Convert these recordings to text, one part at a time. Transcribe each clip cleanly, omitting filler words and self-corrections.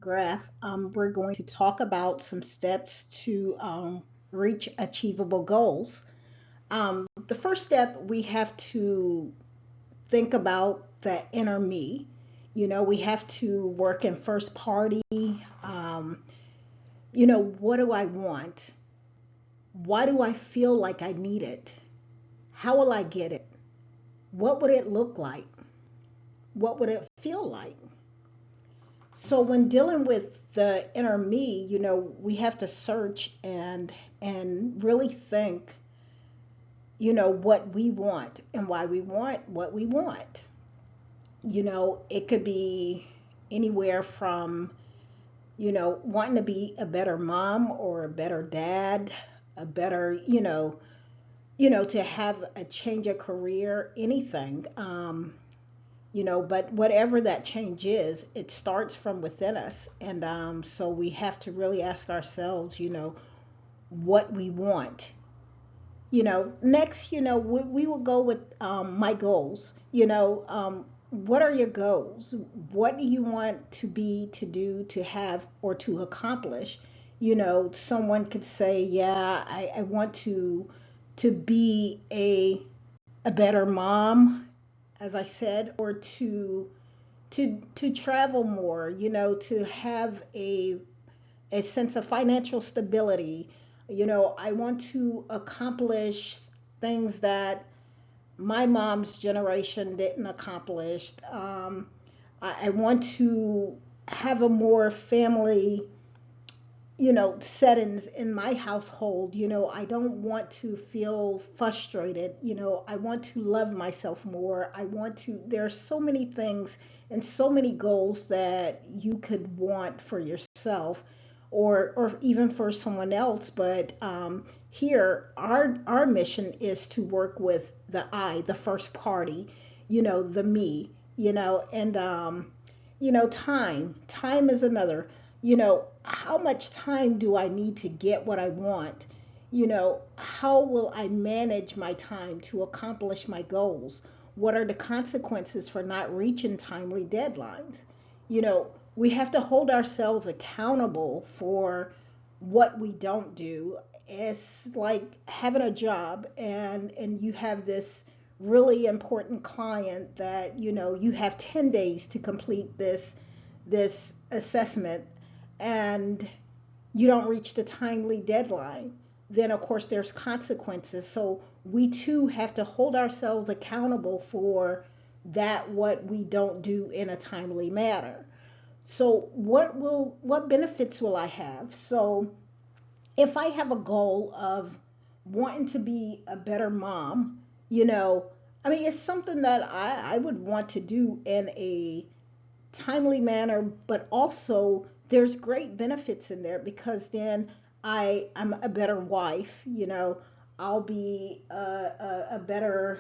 graph, we're going to talk about some steps to reach achievable goals. The first step, we have to think about the inner me. We have to work in first party. Um, what do I want? Why do I feel like I need it? How will I get it? What would it look like? What would it feel like? So when dealing with the inner me, we have to search and really think, what we want and why we want what we want. It could be anywhere from, wanting to be a better mom or a better dad, a better, to have a change of career, anything. But whatever that change is, it starts from within us. And so we have to really ask ourselves, what we want. Next, we will go with my goals. What are your goals? What do you want to be, to do, to have, or to accomplish? Someone could say, yeah, I want to be a better mom, as I said, or to travel more, to have a sense of financial stability. I want to accomplish things that my mom's generation didn't accomplish. I want to have a more family, settings in my household. I don't want to feel frustrated. I want to love myself more. There are so many things and so many goals that you could want for yourself, or even for someone else. But here, our mission is to work with the I, the first party, the me, and time is another. How much time do I need to get what I want? How will I manage my time to accomplish my goals? What are the consequences for not reaching timely deadlines? We have to hold ourselves accountable for what we don't do. It's like having a job, and you have this really important client that you have 10 days to complete this assessment, and you don't reach the timely deadline. Then of course there's consequences. So we too have to hold ourselves accountable for that, what we don't do in a timely manner. So what benefits will I have? So if I have a goal of wanting to be a better mom, you know, it's something that I would want to do in a timely manner, but also there's great benefits in there, because then I'm a better wife. I'll be a better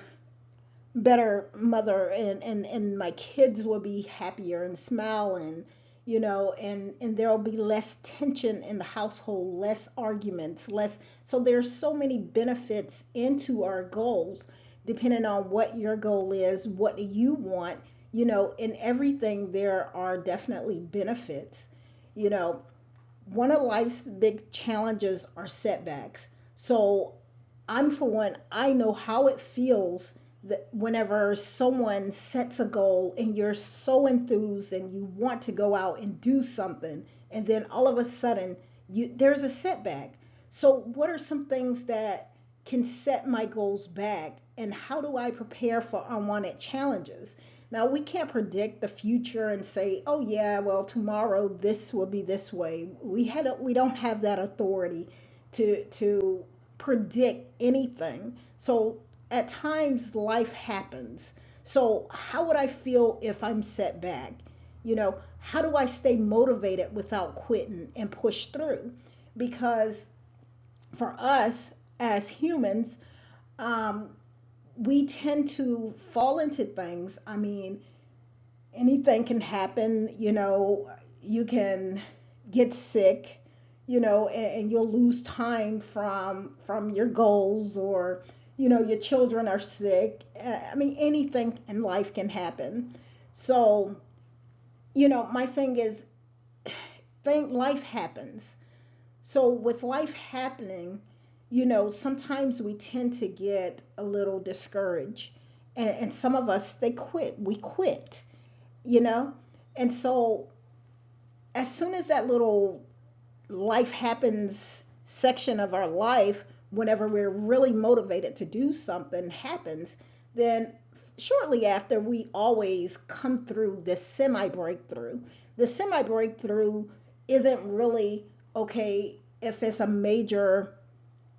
mother, and my kids will be happier and smiling, and there'll be less tension in the household, less arguments, less. So there's so many benefits into our goals, depending on what your goal is, what do you want. In everything there are definitely benefits. you know One of life's big challenges are setbacks. So I'm, for one, I know how it feels that whenever someone sets a goal and you're so enthused and you want to go out and do something, and then all of a sudden there's a setback. So what are some things that can set my goals back, and how do I prepare for unwanted challenges? Now, we can't predict the future and say, oh yeah, well, tomorrow this will be this way. We don't have that authority to predict anything. So at times life happens. So how would I feel if I'm set back? How do I stay motivated without quitting and push through? Because for us as humans, um, we tend to fall into things. Anything can happen. You can get sick, and you'll lose time from your goals, or your children are sick. Anything in life can happen. So my thing is, life happens. So with life happening, sometimes we tend to get a little discouraged. And some of us, they quit. We quit, you know? And so as soon as that little life happens section of our life, whenever we're really motivated to do something happens, then shortly after we always come through this semi breakthrough. The semi breakthrough isn't really okay if it's a major,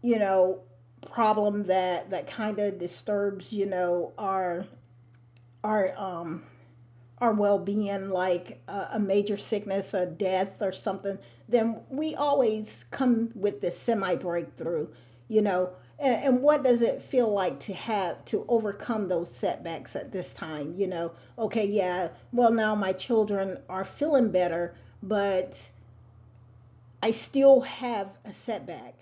you know, problem that kind of disturbs, our our well-being, like a major sickness, a death or something, then we always come with this semi breakthrough, you know. And what does it feel like to have to overcome those setbacks at this time, Okay, yeah, well, now my children are feeling better, but I still have a setback.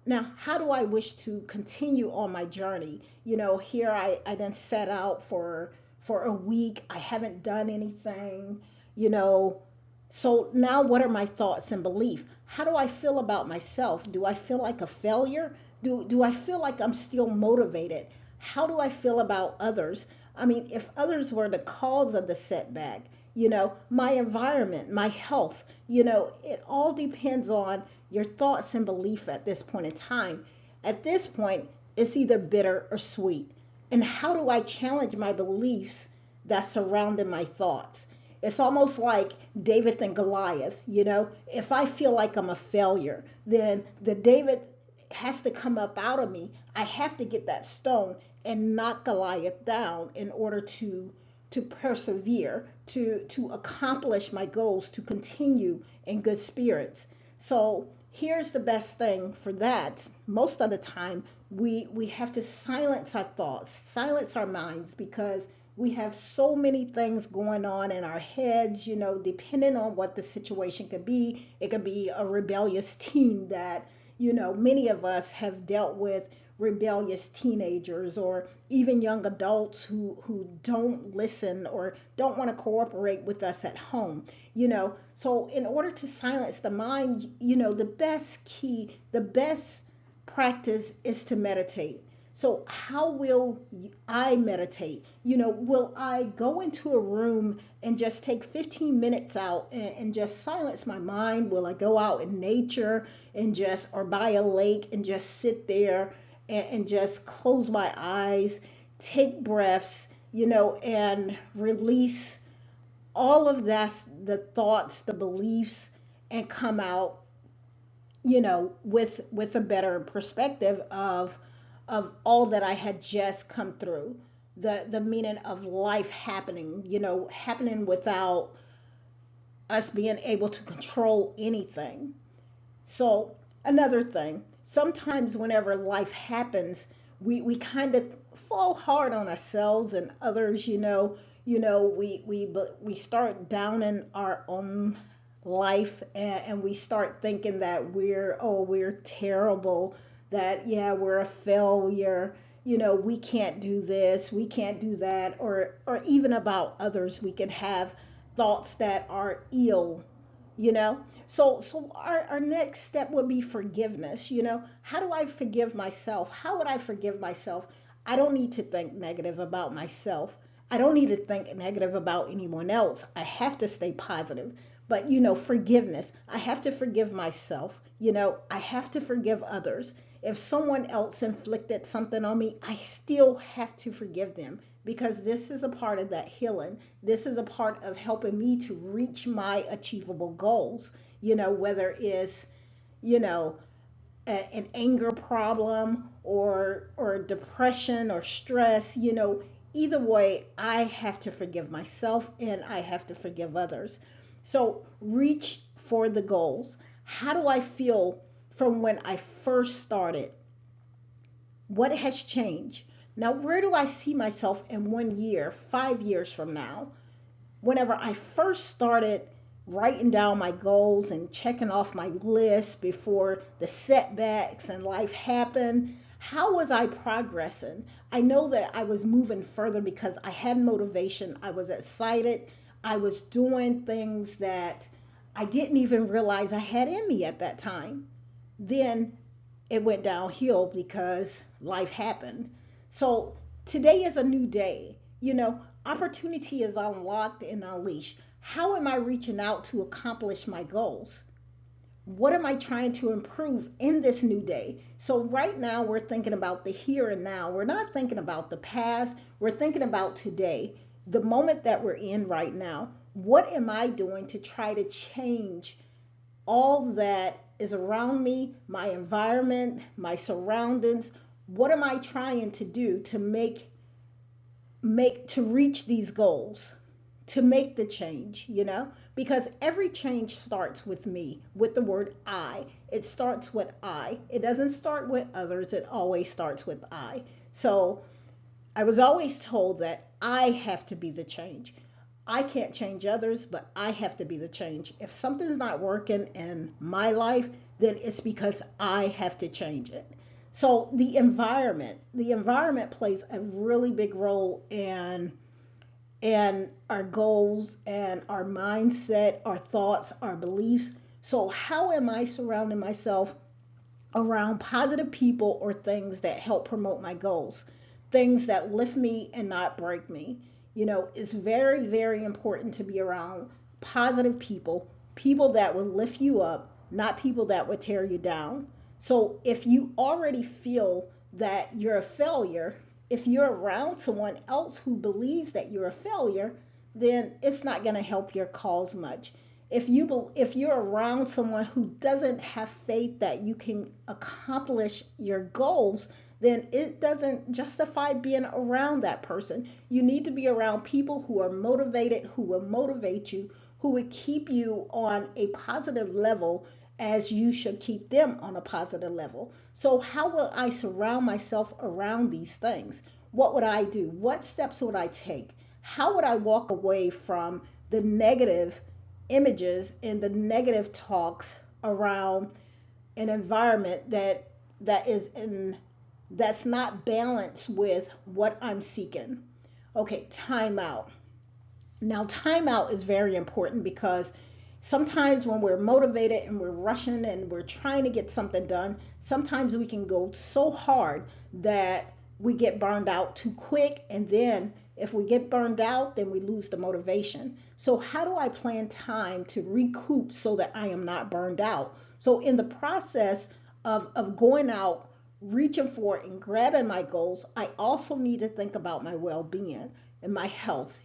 Now, how do I wish to continue on my journey? Here I then set out for a week. I haven't done anything, you know. So now what are my thoughts and belief? How do I feel about myself? Do I feel like a failure? Do I feel like I'm still motivated? How do I feel about others? I mean, if others were the cause of the setback, my environment, my health, it all depends on your thoughts and belief at this point in time. At this point, it's either bitter or sweet. And how do I challenge my beliefs that surrounded my thoughts? It's almost like David and Goliath, If I feel like I'm a failure, then the David has to come up out of me. I have to get that stone and knock Goliath down in order to persevere, to accomplish my goals, to continue in good spirits. So here's the best thing for that. Most of the time, we have to silence our thoughts, silence our minds, because we have so many things going on in our heads, depending on what the situation could be. It could be a rebellious teen that, many of us have dealt with rebellious teenagers, or even young adults who don't listen or don't want to cooperate with us at home. So in order to silence the mind, the best practice is to meditate. So how will I meditate? Will I go into a room and just take 15 minutes out and just silence my mind? Will I go out in nature and just, or by a lake, and just sit there and just close my eyes, take breaths, and release all of that, the thoughts, the beliefs, and come out, with a better perspective of all that I had just come through. The meaning of life happening, happening without us being able to control anything. So another thing, sometimes whenever life happens, we kind of fall hard on ourselves and others. We start downing our own life, and we start thinking that we're terrible, that yeah, we're a failure. We can't do this, we can't do that, or even about others, we can have thoughts that are ill, so our next step would be forgiveness. How do I forgive myself? How would I forgive myself? I don't need to think negative about myself. I don't need to think negative about anyone else. I have to stay positive. But forgiveness, I have to forgive myself. I have to forgive others. If someone else inflicted something on me, I still have to forgive them, because this is a part of that healing. This is a part of helping me to reach my achievable goals, whether it's, you know, an anger problem, or depression or stress, either way, I have to forgive myself and I have to forgive others. So reach for the goals. How do I feel from when I first started? What has changed? Now, where do I see myself in 1 year, 5 years from now? Whenever I first started writing down my goals and checking off my list before the setbacks and life happened, how was I progressing? I know that I was moving further because I had motivation, I was excited, I was doing things that I didn't even realize I had in me at that time. Then it went downhill because life happened. So today is a new day. Opportunity is unlocked and unleashed. How am I reaching out to accomplish my goals? What am I trying to improve in this new day? So, right now, we're thinking about the here and now. We're not thinking about the past. We're thinking about today, the moment that we're in right now. What am I doing to try to change all that is around me, my environment, my surroundings? What am I trying to do to make to reach these goals, to make the change, because every change starts with me, with the word I. It starts with I. It doesn't start with others. It always starts with I. So I was always told that I have to be the change. I can't change others, but I have to be the change. If something's not working in my life, then it's because I have to change it. So the environment plays a really big role in our goals and our mindset, our thoughts, our beliefs. So how am I surrounding myself around positive people or things that help promote my goals, things that lift me and not break me? It's very, very important to be around positive people, people that will lift you up, not people that would tear you down. So if you already feel that you're a failure, if you're around someone else who believes that you're a failure, then it's not going to help your cause much. If you're around someone who doesn't have faith that you can accomplish your goals, then it doesn't justify being around that person. You need to be around people who are motivated, who will motivate you, who would keep you on a positive level as you should keep them on a positive level. So, how will I surround myself around these things? What would I do? What steps would I take? How would I walk away from the negative images and the negative talks around an environment that's not balanced with what I'm seeking? Okay, time out. Now, timeout is very important because sometimes when we're motivated and we're rushing and we're trying to get something done, sometimes we can go so hard that we get burned out too quick. And then if we get burned out, then we lose the motivation. So, how do I plan time to recoup so that I am not burned out? So, in the process of going out, reaching for and grabbing my goals, I also need to think about my well being and my health.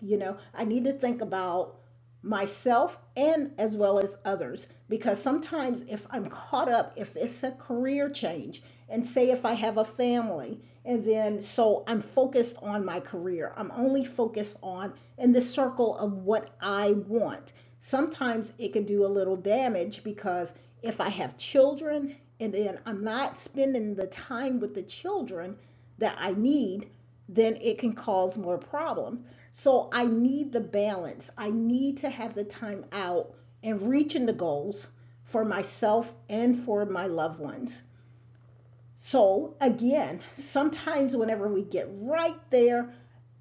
I need to think about myself and as well as others, because sometimes if I'm caught up, if it's a career change, and say if I have a family, and then so I'm focused on my career, I'm only focused on in the circle of what I want. Sometimes it could do a little damage because if I have children and then I'm not spending the time with the children that I need, then it can cause more problems. So I need the balance. I need to have the time out and reaching the goals for myself and for my loved ones. So again, sometimes whenever we get right there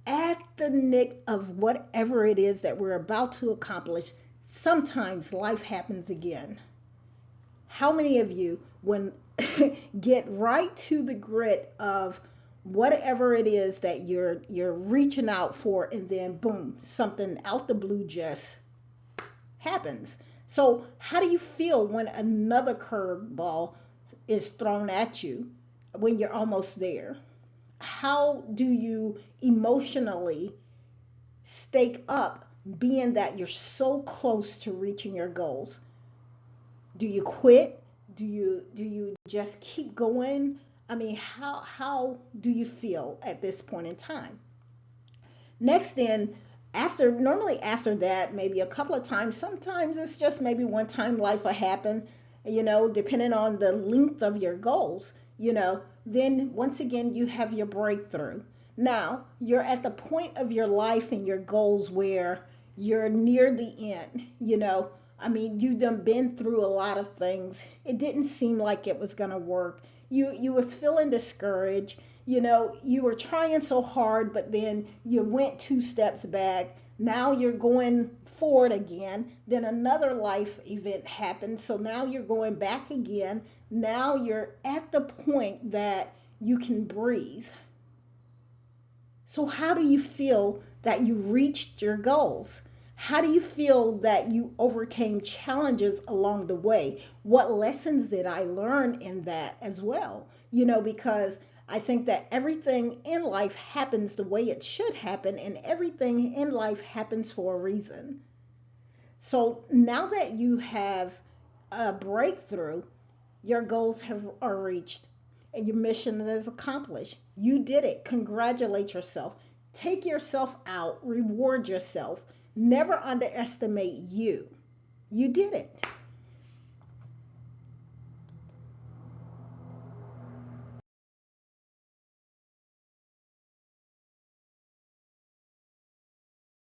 at the nick of whatever it is that we're about to accomplish, sometimes life happens again. How many of you, when get right to the grit of whatever it is that you're reaching out for, and then boom, something out the blue just happens? So how do you feel when another curveball is thrown at you when you're almost there? How do you emotionally stake up, being that you're so close to reaching your goals? Do you quit? Do you just keep going? I mean, how do you feel at this point in time? Next, then, after that, maybe a couple of times, sometimes it's just maybe one time life will happen, depending on the length of your goals, then once again you have your breakthrough. Now you're at the point of your life and your goals where you're near the end. I mean, you've done been through a lot of things. It didn't seem like it was gonna work. You was feeling discouraged. You were trying so hard, but then you went two steps back. Now you're going forward again. Then another life event happens. So now you're going back again. Now you're at the point that you can breathe. So, how do you feel that you reached your goals? How do you feel that you overcame challenges along the way? What lessons did I learn in that as well? Because I think that everything in life happens the way it should happen, and everything in life happens for a reason. So, now that you have a breakthrough, your goals are reached and your mission is accomplished. You did it. Congratulate yourself. Take yourself out. Reward yourself. Never underestimate you. You did it.